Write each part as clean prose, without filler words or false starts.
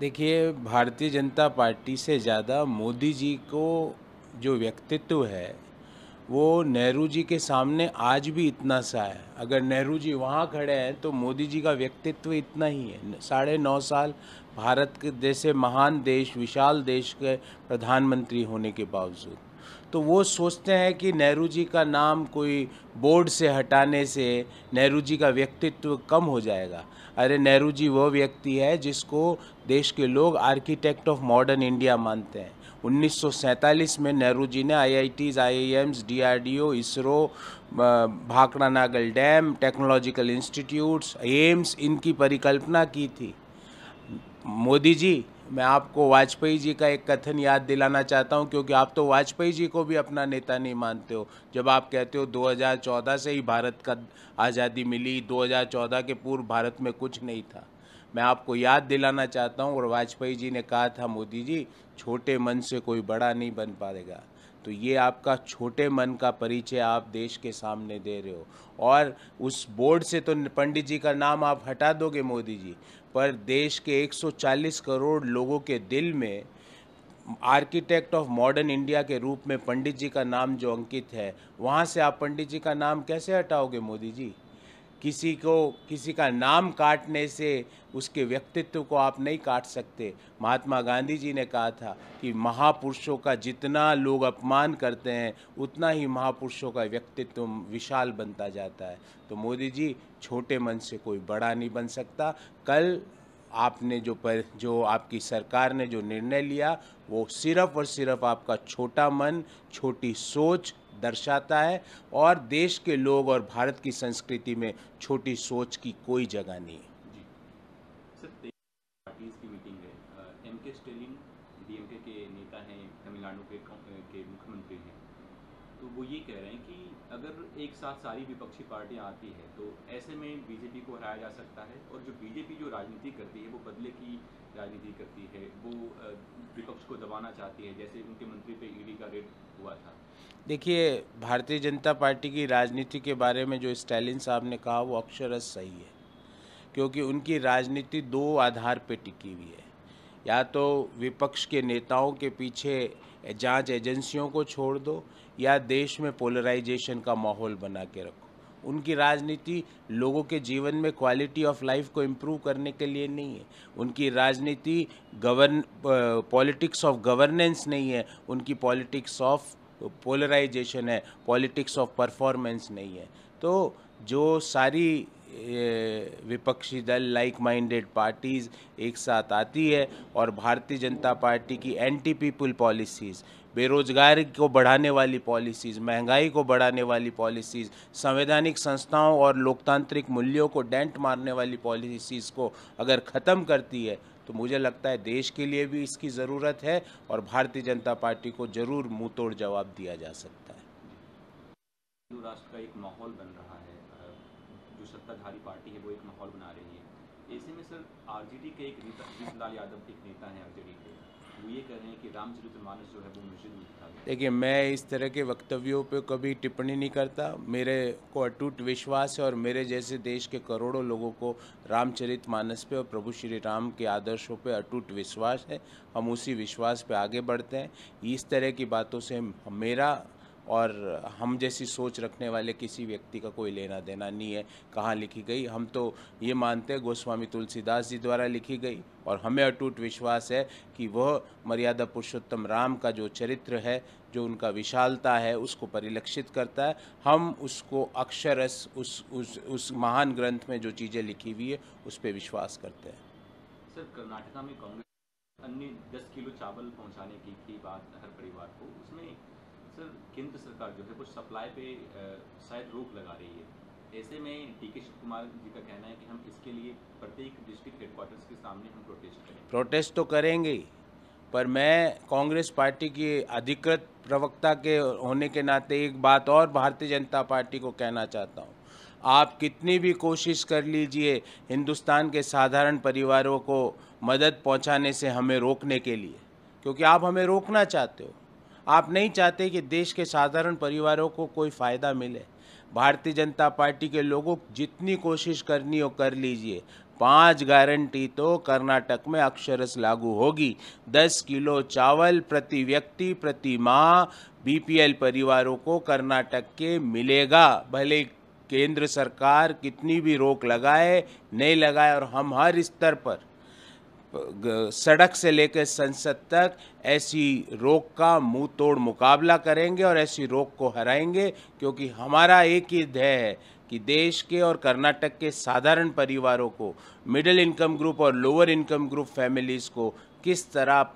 देखिए, भारतीय जनता पार्टी से ज़्यादा मोदी जी को जो व्यक्तित्व है, वो नेहरू जी के सामने आज भी इतना सा है। अगर नेहरू जी वहाँ खड़े हैं तो मोदी जी का व्यक्तित्व इतना ही है। 9.5 साल भारत के जैसे महान देश, विशाल देश के प्रधानमंत्री होने के बावजूद तो वो सोचते हैं कि नेहरू जी का नाम कोई बोर्ड से हटाने से नेहरू जी का व्यक्तित्व कम हो जाएगा। अरे, नेहरू जी वो व्यक्ति है जिसको देश के लोग आर्किटेक्ट ऑफ मॉडर्न इंडिया मानते हैं। 1947 में नेहरू जी ने IITs, IIMs, DRDO, ISRO, Bhakra Nangal dam, technological institutes, AIIMS, इनकी परिकल्पना की थी। मोदी जी, मैं आपको वाजपेयी जी का एक कथन याद दिलाना चाहता हूं, क्योंकि आप तो वाजपेयी जी को भी अपना नेता नहीं मानते हो। जब आप कहते हो 2014 से ही भारत का आज़ादी मिली, 2014 के पूर्व भारत में कुछ नहीं था। मैं आपको याद दिलाना चाहता हूं, और वाजपेयी जी ने कहा था, मोदी जी, छोटे मन से कोई बड़ा नहीं बन पाएगा। तो ये आपका छोटे मन का परिचय आप देश के सामने दे रहे हो। और उस बोर्ड से तो पंडित जी का नाम आप हटा दोगे मोदी जी, पर देश के 140 करोड़ लोगों के दिल में आर्किटेक्ट ऑफ मॉडर्न इंडिया के रूप में पंडित जी का नाम जो अंकित है, वहाँ से आप पंडित जी का नाम कैसे हटाओगे मोदी जी? किसी का नाम काटने से उसके व्यक्तित्व को आप नहीं काट सकते। महात्मा गांधी जी ने कहा था कि महापुरुषों का जितना लोग अपमान करते हैं, उतना ही महापुरुषों का व्यक्तित्व विशाल बनता जाता है। तो मोदी जी, छोटे मन से कोई बड़ा नहीं बन सकता। कल आपने जो आपकी सरकार ने जो निर्णय लिया, वो सिर्फ और सिर्फ आपका छोटा मन, छोटी सोच दर्शाता है, और देश के लोग और भारत की संस्कृति में छोटी सोच की कोई जगह नहीं है। जी सर, पार्टीज की मीटिंग है। एम के स्टेलिन डीएमके के नेता हैं, तमिलनाडु के मुख्यमंत्री हैं। तो वो ये कह रहे हैं कि अगर एक साथ सारी विपक्षी पार्टियां आती है तो ऐसे में बीजेपी को हराया जा सकता है, और जो बीजेपी जो राजनीति करती है वो बदले की राजनीति करती है। वो विपक्ष को दबाना चाहती है, जैसे उनके मंत्री पे ईडी का रेड हुआ था। देखिए, भारतीय जनता पार्टी की राजनीति के बारे में जो स्टालिन साहब ने कहा, वो अक्षरशः सही है। क्योंकि उनकी राजनीति दो आधार पर टिकी हुई है। या तो विपक्ष के नेताओं के पीछे जांच एजेंसियों को छोड़ दो, या देश में पोलराइजेशन का माहौल बना के रखो। उनकी राजनीति लोगों के जीवन में क्वालिटी ऑफ लाइफ को इम्प्रूव करने के लिए नहीं है। उनकी राजनीति पॉलिटिक्स ऑफ गवर्नेंस नहीं है। उनकी पॉलिटिक्स ऑफ पोलराइजेशन है, पॉलिटिक्स ऑफ परफॉर्मेंस नहीं है। तो जो सारी विपक्षी दल, लाइक माइंडेड पार्टीज़ एक साथ आती है और भारतीय जनता पार्टी की एंटी पीपल पॉलिसीज़, बेरोजगारी को बढ़ाने वाली पॉलिसीज़, महंगाई को बढ़ाने वाली पॉलिसीज़, संवैधानिक संस्थाओं और लोकतांत्रिक मूल्यों को डेंट मारने वाली पॉलिसीज़ को अगर ख़त्म करती है, तो मुझे लगता है देश के लिए भी इसकी ज़रूरत है, और भारतीय जनता पार्टी को ज़रूर मुँह तोड़ जवाब दिया जा सकता है। हिंदू राष्ट्र का एक माहौल बन रहा है। जो सत्ताधारी पार्टी है वो एक माहौल बना रही है। ऐसे में सर, आरजेडी के एक जीतनलाल यादव एक नेता हैं आरजेडी के, वो ये कह रहे हैं कि रामचरितमानस जो है वो मस्जिद में दिखा गया। देखिए, मैं इस तरह के वक्तव्यों पे कभी टिप्पणी नहीं करता। मेरे को अटूट विश्वास है, और मेरे जैसे देश के करोड़ों लोगों को रामचरितमानस पे और प्रभु श्री राम के आदर्शों पे अटूट विश्वास है। हम उसी विश्वास पे आगे बढ़ते हैं। इस तरह की बातों से मेरा और हम जैसी सोच रखने वाले किसी व्यक्ति का कोई लेना देना नहीं है। कहाँ लिखी गई, हम तो ये मानते हैं गोस्वामी तुलसीदास जी द्वारा लिखी गई, और हमें अटूट विश्वास है कि वह मर्यादा पुरुषोत्तम राम का जो चरित्र है, जो उनका विशालता है, उसको परिलक्षित करता है। हम उसको अक्षरश उस महान ग्रंथ में जो चीज़ें लिखी हुई है, उस पर विश्वास करते हैं। सर, कर्नाटका में कांग्रेस अन्य 10 किलो चावल पहुंचाने की थी बात हर परिवार को, उसमें सर केंद्र सरकार जो है वो सप्लाई पे शायद रोक लगा रही है। ऐसे में डीके शिव कुमार जी का कहना है कि हम इसके लिए प्रत्येक डिस्ट्रिक्ट हेडक्वार्टर्स के सामने हम प्रोटेस्ट करेंगे। प्रोटेस्ट तो करेंगे ही, पर मैं कांग्रेस पार्टी की अधिकृत प्रवक्ता के होने के नाते एक बात और भारतीय जनता पार्टी को कहना चाहता हूँ। आप कितनी भी कोशिश कर लीजिए हिंदुस्तान के साधारण परिवारों को मदद पहुँचाने से हमें रोकने के लिए, क्योंकि आप हमें रोकना चाहते हो। आप नहीं चाहते कि देश के साधारण परिवारों को कोई फ़ायदा मिले। भारतीय जनता पार्टी के लोगों जितनी कोशिश करनी हो कर लीजिए, 5 गारंटी तो कर्नाटक में अक्षरश लागू होगी। 10 किलो चावल प्रति व्यक्ति प्रति माह बीपीएल परिवारों को कर्नाटक के मिलेगा, भले केंद्र सरकार कितनी भी रोक लगाए नहीं लगाए। और हम हर स्तर पर सड़क से लेकर संसद तक ऐसी रोक का मुंह तोड़ मुकाबला करेंगे और ऐसी रोक को हराएंगे, क्योंकि हमारा एक ही ध्येय है कि देश के और कर्नाटक के साधारण परिवारों को, मिडिल इनकम ग्रुप और लोअर इनकम ग्रुप फैमिलीज़ को किस तरह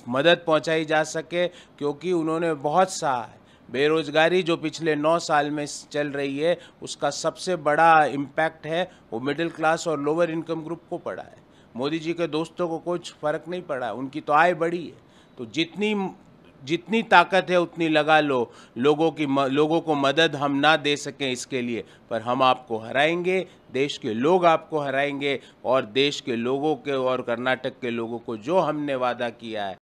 मदद पहुंचाई जा सके, क्योंकि उन्होंने बहुत सा बेरोजगारी जो पिछले 9 साल में चल रही है उसका सबसे बड़ा इम्पैक्ट है वो मिडिल क्लास और लोअर इनकम ग्रुप को पड़ा है। मोदी जी के दोस्तों को कुछ फर्क नहीं पड़ा, उनकी तो आय बढ़ी है। तो जितनी ताकत है उतनी लगा लो। लोगों को मदद हम ना दे सकें इसके लिए, पर हम आपको हराएंगे, देश के लोग आपको हराएंगे। और देश के लोगों के और कर्नाटक के लोगों को जो हमने वादा किया है